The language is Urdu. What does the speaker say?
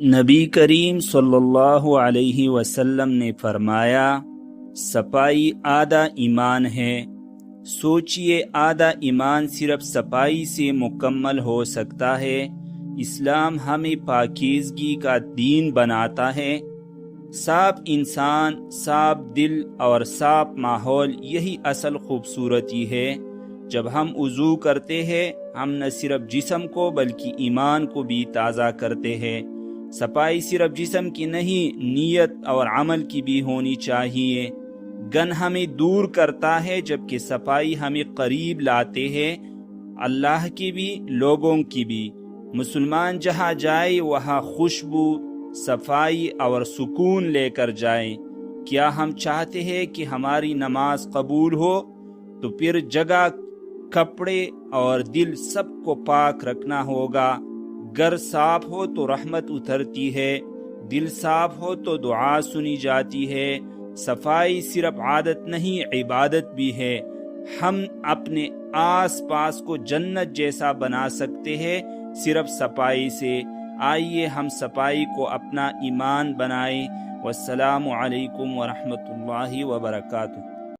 نبی کریم صلی اللہ علیہ وسلم نے فرمایا، صفائی آدھا ایمان ہے۔ سوچئے آدھا ایمان صرف صفائی سے مکمل ہو سکتا ہے۔ اسلام ہمیں پاکیزگی کا دین بناتا ہے۔ صاف انسان، صاف دل اور صاف ماحول، یہی اصل خوبصورتی ہے۔ جب ہم وضو کرتے ہیں، ہم نہ صرف جسم کو بلکہ ایمان کو بھی تازہ کرتے ہیں۔ صفائی صرف جسم کی نہیں، نیت اور عمل کی بھی ہونی چاہیے۔ گن ہمیں دور کرتا ہے جبکہ صفائی ہمیں قریب لاتے ہیں، اللہ کی بھی لوگوں کی بھی۔ مسلمان جہاں جائے وہاں خوشبو، صفائی اور سکون لے کر جائیں۔ کیا ہم چاہتے ہیں کہ ہماری نماز قبول ہو؟ تو پھر جگہ، کپڑے اور دل سب کو پاک رکھنا ہوگا۔ گھر صاف ہو تو رحمت اترتی ہے، دل صاف ہو تو دعا سنی جاتی ہے۔ صفائی صرف عادت نہیں، عبادت بھی ہے۔ ہم اپنے آس پاس کو جنت جیسا بنا سکتے ہیں صرف صفائی سے۔ آئیے ہم صفائی کو اپنا ایمان بنائیں۔ والسلام علیکم ورحمۃ اللہ وبرکاتہ۔